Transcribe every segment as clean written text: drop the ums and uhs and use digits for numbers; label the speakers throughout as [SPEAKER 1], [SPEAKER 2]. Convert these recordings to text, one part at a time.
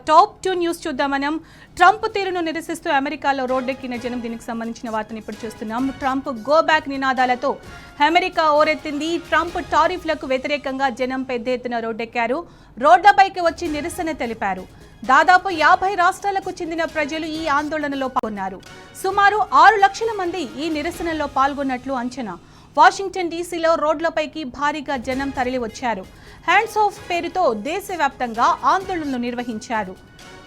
[SPEAKER 1] Top 2 news చూద్దాం. మనం Trump తీరును నిరసిస్తూ అమెరికాలో రోడ్డెక్కిన జనం. దీనికి సంబంధించిన వార్తను ఇప్పుడు చూస్తున్నాం. ట్రంప్ గో బ్యాక్ నినాదాలతో అమెరికా ఓరెత్తింది. ట్రంప్ టారిఫ్లకు వ్యతిరేకంగా జనం పెద్ద ఎత్తున రోడ్డెక్కారు. రోడ్లపైకి వచ్చి నిరసన తెలిపారు. దాదాపు 50 రాష్ట్రాలకు చెందిన ప్రజలు ఈ ఆందోళనలో పాల్గొన్నారు. సుమారు 6 లక్షల మంది ఈ నిరసనలో పాల్గొన్నట్లు అంచనా. వాషింగ్టన్ డీసీలో రోడ్లపైకి భారీగా జనం తరలి వచ్చారు. హ్యాండ్స్ ఆఫ్ పేరుతో దేశవ్యాప్తంగా ఆందోళనలు నిర్వహించారు.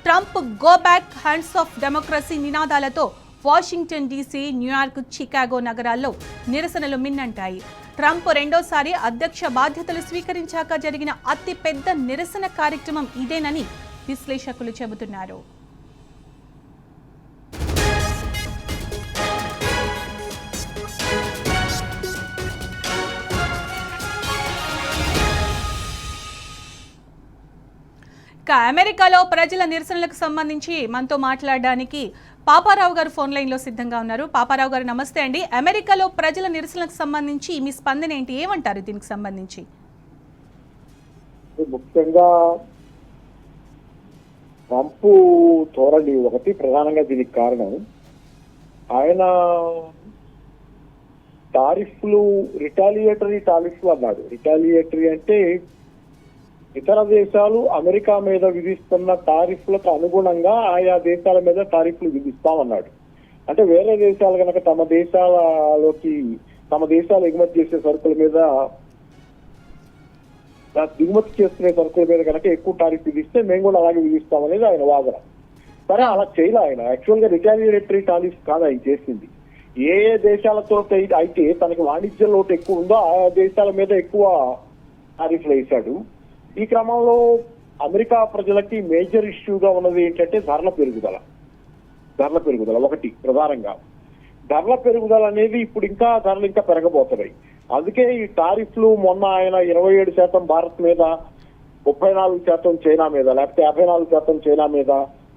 [SPEAKER 1] Trump go back, hands of democracy నినాదాలతో వాషింగ్టన్ డీసీ, న్యూయార్క్, చికాగో నగరాల్లో నిరసనలు మిన్నంటాయి. ట్రంప్ రెండోసారి అధ్యక్ష బాధ్యతలు స్వీకరించాక జరిగిన అతి పెద్ద నిరసన కార్యక్రమం ఇదేనని విశ్లేషకులు చెబుతున్నారు. అమెరికాలో ప్రజల నిరసనలకు సంబంధించి మనతో మాట్లాడడానికి పాపారావు గారు ఫోన్ లైన్ లో సిద్ధంగా ఉన్నారు. పాపారావు గారు నమస్తే అండి. అమెరికాలో ప్రజల నిరసనలకు సంబంధించి మీ స్పందన ఏంటి, ఏమంటారు దీనికి సంబంధించి?
[SPEAKER 2] ముఖ్యంగా ట్రంప్ ధోరణి ఒకటి ప్రధానంగా దీనికి కారణం. ఆయన టారిఫ్లు రిటాలియేటరీ టారిఫ్లు అన్నాడు. రిటాలియేటరీ అంటే ఇతర దేశాలు అమెరికా మీద విధిస్తున్న టారిఫ్లకు అనుగుణంగా ఆయా దేశాల మీద టారిఫ్లు విధిస్తామన్నాడు. అంటే వేరే దేశాలు కనుక తమ దేశాలు ఎగుమతి చేసే సరుకుల మీద, దిగుమతి చేసుకునే సరుకుల మీద కనుక ఎక్కువ టారిఫ్ విధిస్తే మేము కూడా అలాగే విధిస్తామనేది ఆయన వాదన. సరే, అలా చేయలే ఆయన. యాక్చువల్ గా రిటాలియేటరీ టారిఫ్ కాదు ఆయన చేసింది. ఏ దేశాలతో అయితే తనకి వాణిజ్య లోటు ఎక్కువ ఉందో ఆ దేశాల మీద ఎక్కువ టారిఫ్లు వేశాడు. ఈ క్రమంలో అమెరికా ప్రజలకి మేజర్ ఇష్యూగా ఉన్నది ఏంటంటే ధరల పెరుగుదల ఒకటి ప్రధానంగా. ధరల పెరుగుదల అనేది ఇప్పుడు ధరలు ఇంకా పెరగబోతున్నాయి. అందుకే ఈ టారిఫ్లు మొన్న ఆయన 27% భారత్ మీద, 34% చైనా మీద, లేకపోతే 54% చైనా మీద,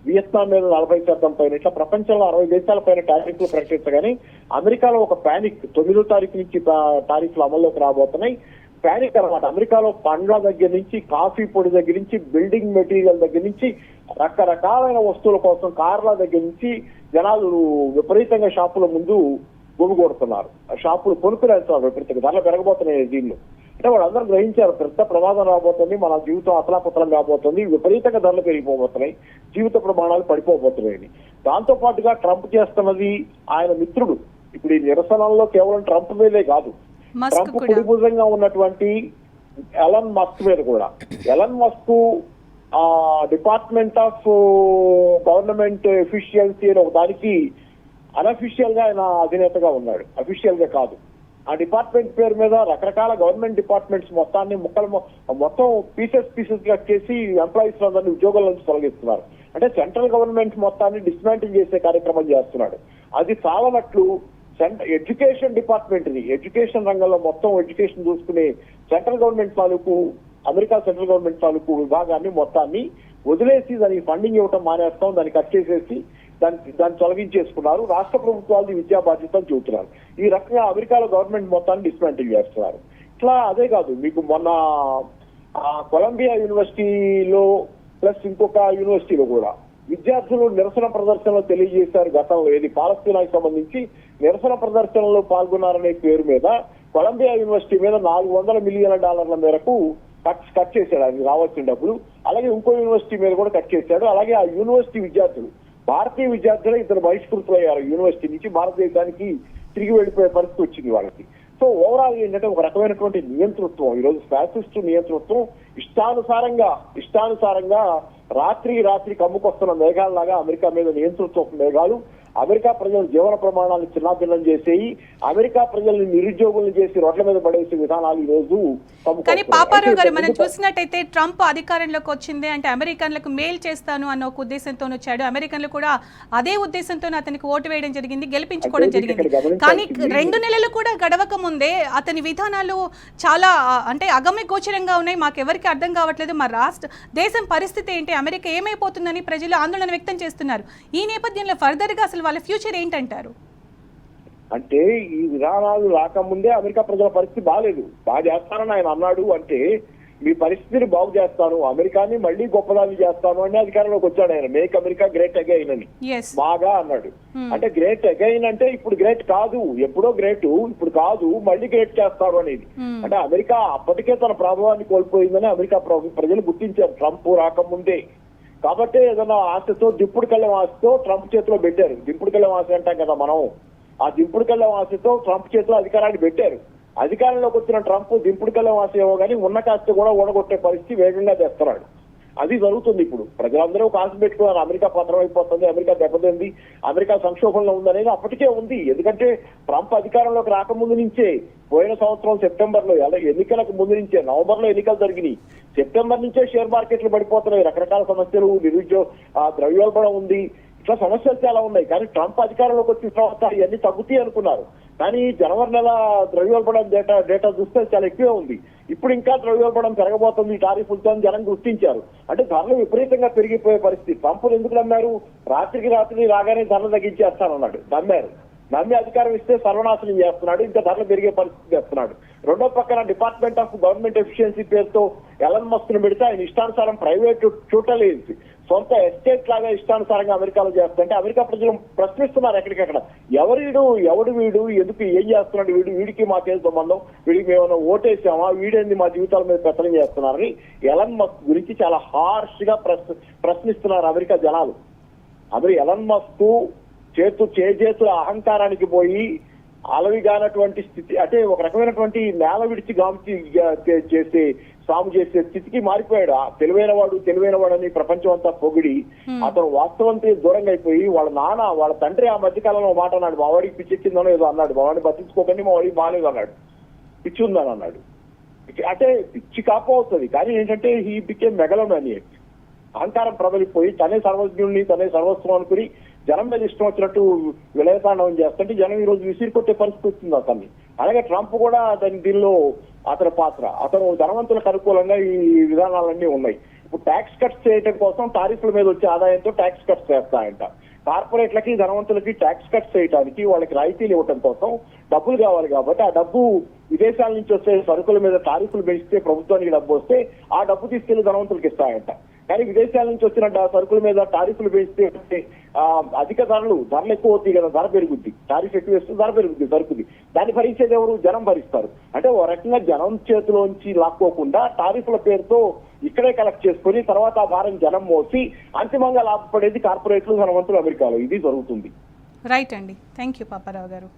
[SPEAKER 2] వియత్నాం మీద 40% పైన, ఇట్లా ప్రపంచంలో 60 దేశాల పైన టారిఫ్లు ప్రకటించగానే అమెరికాలో ఒక ప్యానిక్. 9వ తారీఖు నుంచి టారిఫ్లు అమల్లోకి రాబోతున్నాయి. ప్యానిక్ అనమాట. అమెరికాలో పండ్ల దగ్గర నుంచి, కాఫీ పొడి దగ్గర నుంచి, బిల్డింగ్ మెటీరియల్ దగ్గర నుంచి, రకరకాలైన వస్తువుల కోసం కార్ల దగ్గర నుంచి జనాలు విపరీతంగా షాపుల ముందు గుమిగూడుతున్నారు. షాపులు కొనుక్కునేస్తున్నారు విపరీతంగా. ధరలు పెరగబోతున్నాయి దీనిలో. అంటే వాళ్ళందరూ గ్రహించారు పెద్ద ప్రమాదం రాబోతుంది, మన జీవితం అతలాకుతలం కాబోతుంది, విపరీతంగా ధరలు పెరిగిపోబోతున్నాయి, జీవిత ప్రమాణాలు పడిపోబోతున్నాయని. దాంతో పాటుగా ట్రంప్ చేస్తున్నది, ఆయన మిత్రుడు ఇప్పుడు ఈ నిరసనల్లో కేవలం ట్రంప్ మీదే కాదు, ట్రంప్ కుడిభుజంగా ఉన్నటువంటి ఎలన్ మస్క్ మీద కూడా. Elon Musk department of government efficiency అనే ఒక దానికి అన్అఫిషియల్ గా ఆయన అధినేతగా ఉన్నాడు, అఫీషియల్ గా కాదు. ఆ డిపార్ట్మెంట్ పేరు మీద రకరకాల గవర్నమెంట్ డిపార్ట్మెంట్స్ మొత్తాన్ని మొత్తం పీసెస్ గా చేసి ఎంప్లాయీస్ అందరినీ ఉద్యోగాల నుంచి తొలగిస్తున్నారు. అంటే సెంట్రల్ గవర్నమెంట్ మొత్తాన్ని డిస్మాంటిల్ చేసే కార్యక్రమం చేస్తున్నాడు. అది చాలనట్లు ఎడ్యుకేషన్ డిపార్ట్మెంట్ ని, ఎడ్యుకేషన్ రంగంలో మొత్తం ఎడ్యుకేషన్ చూసుకునే సెంట్రల్ గవర్నమెంట్ తాలూకు, అమెరికా సెంట్రల్ గవర్నమెంట్ తాలూకు విభాగాన్ని మొత్తాన్ని వదిలేసి దానికి ఫండింగ్ ఇవ్వటం మానేస్తాం, దాన్ని కట్ చేసేసి దాన్ని తొలగించేసుకున్నారు. రాష్ట్ర ప్రభుత్వాలు విద్యా బాధ్యతలు చెబుతున్నారు. ఈ రకంగా అమెరికాలో గవర్నమెంట్ మొత్తాన్ని డిస్మాంటిల్ చేస్తున్నారు. ఇట్లా అదే కాదు, మీకు మొన్న కొలంబియా యూనివర్సిటీలో ప్లస్ ఇంకొక యూనివర్సిటీలో కూడా విద్యార్థులు నిరసన ప్రదర్శనలో తెలియజేశారు. గతంలో ఏది పాలస్తీనాకి సంబంధించి నిరసన ప్రదర్శనలో పాల్గొన్నారనే పేరు మీద కొలంబియా యూనివర్సిటీ మీద $400 మిలియన్ మేరకు కట్ చేశాడు అది రావాల్సిన డబ్బులు. అలాగే ఇంకో యూనివర్సిటీ మీద కూడా కట్ చేశాడు. అలాగే ఆ యూనివర్సిటీ విద్యార్థులు, భారతీయ విద్యార్థులు ఇద్దరు బహిష్కృతులయ్యారు యూనివర్సిటీ నుంచి. భారతదేశానికి తిరిగి వెళ్ళిపోయే పరిస్థితి వచ్చింది వాళ్ళకి. సో ఓవరాల్ ఏంటంటే ఒక రకమైనటువంటి నియంతృత్వం, ఈరోజు ఫ్యాసిస్ట్ నియంతృత్వం. ఇష్టానుసారంగా రాత్రి కమ్ముకొస్తున్న మేఘాలలాగా అమెరికా మీద నియంతృత్వ మేఘాలు అమెరికా ప్రజల జీవన ప్రమాణాలను చిన్నాభిన్నం చేసేయి, అమెరికా ప్రజల్ని నిరుద్యోగులను చేసి రోడ్ల మీద పడేసే విధానాలు ఈ రోజు.
[SPEAKER 1] కానీ పాపారావు గారు, మనం చూసినట్టయితే ట్రంప్ అధికారంలోకి వచ్చింది అంటే అమెరికన్లకు మేలు చేస్తాను అన్న ఒక ఉద్దేశంతో వచ్చాడు. అమెరికన్లు కూడా అదే ఉద్దేశంతో అతనికి ఓటు వేయడం జరిగింది, గెలిపించుకోవడం జరిగింది. కానీ 2 నెలలు కూడా గడవక ముందే అతని విధానాలు చాలా అంటే అగమ్య గోచరంగా ఉన్నాయి. మాకెవరికి అర్థం కావట్లేదు, మా దేశం పరిస్థితి ఏంటి, అమెరికా ఏమైపోతుందని ప్రజలు ఆందోళన వ్యక్తం చేస్తున్నారు. ఈ నేపథ్యంలో ఫర్దర్ గా అసలు వాళ్ళ ఫ్యూచర్ ఏంటంటారు?
[SPEAKER 2] అంటే ఈ విధానాలు రాకముందే అమెరికా ప్రజల పరిస్థితి బాగాలేదు, బాగా చేస్తారని ఆయన అన్నాడు. అంటే మీ పరిస్థితిని బాగు చేస్తాను, అమెరికాని మళ్ళీ గొప్పదాన్ని చేస్తాను అని అధికారంలోకి వచ్చాడు ఆయన. మేక్ అమెరికా గ్రేట్ అగైన్ అని బాగా అన్నాడు. అంటే గ్రేట్ అగైన్ అంటే ఇప్పుడు గ్రేట్ కాదు, ఎప్పుడో గ్రేట్, ఇప్పుడు కాదు, మళ్ళీ గ్రేట్ చేస్తారు అనేది. అంటే అమెరికా అప్పటికే తన ప్రభావాన్ని కోల్పోయిందని అమెరికా ప్రజలు గుర్తించారు ట్రంప్ రాకముందే. కాబట్టి ఏదైనా ఆశతో, దింపుడు కళ్ళం ఆశతో ట్రంప్ చేతిలో పెట్టారు. దింపుడు కళ్ళం ఆశ అంటాం కదా మనం, ఆ దింపుడు కళ్ళం ఆశతో ట్రంప్ చేతిలో అధికారాన్ని పెట్టారు. అధికారంలోకి వచ్చిన ట్రంప్ దింపుడు కళ్ళం ఆశ ఏమో కానీ ఉన్న కాస్త కూడా ఓడగొట్టే పరిస్థితి వేగంగా తెస్తున్నాడు. అది జరుగుతుంది. ఇప్పుడు ప్రజలందరూ ఒక ఆశ పెట్టుకున్నారు, అమెరికా పత్రం అయిపోతుంది, అమెరికా దెబ్బతింది, అమెరికా సంక్షోభంలో ఉందనేది అప్పటికే ఉంది. ఎందుకంటే ట్రంప్ అధికారంలోకి రాకముందు నుంచే, పోయిన సంవత్సరం సెప్టెంబర్ లో, ఎన్నికలకు ముందు నుంచే, నవంబర్ లో ఎన్నికలు జరిగినాయి, సెప్టెంబర్ నుంచే షేర్ మార్కెట్లు పడిపోతున్నాయి. రకరకాల సమస్యలు, ద్రవ్యోల్బణం ఉంది, ఇట్లా సమస్యలు చాలా ఉన్నాయి. కానీ ట్రంప్ అధికారంలోకి వచ్చిన తర్వాత ఇవన్నీ తగ్గుతాయి అనుకున్నారు. కానీ జనవరి నెల ద్రవ్యోల్బణం డేటా చూస్తే చాలా ఎక్కువే ఉంది. ఇప్పుడు ఇంకా ద్రవ్యోల్బణం పెరగబోతుంది టారిఫ్లతో జనం గుర్తించారు. అంటే ధరలు విపరీతంగా పెరిగిపోయే పరిస్థితి. ట్రంప్ ఎందుకు నమ్మారు? రాత్రికి రాత్రి రాగానే ధరలు తగ్గించేస్తానన్నాడు. నమ్మి అధికారం ఇస్తే సర్వనాశనం చేస్తున్నాడు, ఇంకా ధరలు పెరిగే పరిస్థితి చేస్తున్నాడు. రెండో పక్కన డిపార్ట్మెంట్ ఆఫ్ గవర్నమెంట్ ఎఫిషియన్సీ పేరుతో ఎలన్ మస్క్ ను పెడితే ఆయన ఇష్టానుసారం ప్రైవేట్ చూడలేదు, సొంత ఎస్టేట్ లాగా ఇష్టానుసారంగా అమెరికాలో చేస్తుంటే అమెరికా ప్రజలు ప్రశ్నిస్తున్నారు ఎక్కడికక్కడ, ఎవడు వీడు, ఎందుకు ఏం చేస్తున్నాడు వీడికి మాకేం సంబంధం, వీడికి మేమన్నా ఓటేసామా, వీడేంది మా జీవితాల మీద పెత్తనం చేస్తున్నారని ఎలన్ మస్క్ గురించి చాలా హార్ష్ గా ప్రశ్నిస్తున్నారు అమెరికా జనాలు. ఎలన్ మస్క్ చేతుల అహంకారానికి పోయి అలవిగానటువంటి స్థితి, అంటే ఒక రకమైనటువంటి నేల విడిచి చేసే సాము చేసే స్థితికి మారిపోయాడు. తెలివైన వాడు అని ప్రపంచం అంతా పొగిడి అతను వాస్తవంతో దూరంగా అయిపోయి వాళ్ళ తండ్రి ఆ మధ్యకాలంలో మాట అన్నాడు, మా వాడికి పిచ్చి ఎక్కిందనో ఏదో అన్నాడు, మా వాడిని బతికించుకోకండి, మా వాడికి బాగాలేదు అన్నాడు, పిచ్చి ఉందని అన్నాడు. అంటే పిచ్చి కాకపోతుంది, కానీ ఏంటంటే హీ బికేమ్ మెగలోమానియక్. అహంకారం ప్రబలిపోయి తనే సర్వజ్ఞుడిని, తనే సర్వస్వం అనుకుని జనం మీద ఇష్టం వచ్చినట్టు విలయతాండవం చేస్తుంటే జనం ఈ రోజు విసిరి కొట్టే పరిస్థితి వస్తుంది అతన్ని. అలాగే ట్రంప్ కూడా దీనిలో అతని పాత్ర, అతను ధనవంతులకు అనుకూలంగా ఈ విధానాలన్నీ ఉన్నాయి. ఇప్పుడు ట్యాక్స్ కట్స్ చేయడం కోసం టారిఫ్ల మీద వచ్చే ఆదాయంతో ట్యాక్స్ కట్స్ చేస్తాయంట. కార్పొరేట్లకి, ధనవంతులకి ట్యాక్స్ కట్స్ చేయడానికి, వాళ్ళకి రాయితీలు ఇవ్వడం కోసం డబ్బులు కావాలి. కాబట్టి ఆ డబ్బు విదేశాల నుంచి వచ్చే సరుకుల మీద టారిఫ్లు పెంచితే ప్రభుత్వానికి డబ్బు వస్తే ఆ డబ్బు తీసుకెళ్లి ధనవంతులకు ఇస్తాయంట. కానీ విదేశాల నుంచి వచ్చిన సరుకుల మీద టారిఫ్లు పెంచితే అధిక ధరలు ఎక్కువ అవుతాయి కదా, ధర పెరుగుద్ది. టారిఫ్ ఎక్కువ వేస్తే ధర పెరుగుద్ది సరుకుది. దాన్ని భరించేది ఎవరు? జనం భరిస్తారు. అంటే ఓ రకంగా జనం చేతిలోంచి లాక్కోకుండా టారిఫ్ల పేరుతో ఇక్కడే కలెక్ట్ చేసుకుని తర్వాత ఆ భారం జనం మోసి అంతిమంగా లాభపడేది కార్పొరేట్లు, ధనవంతులు అమెరికాలో. ఇది జరుగుతుంది.
[SPEAKER 1] రైట్ అండి, థ్యాంక్ యూ పాపారావు గారు.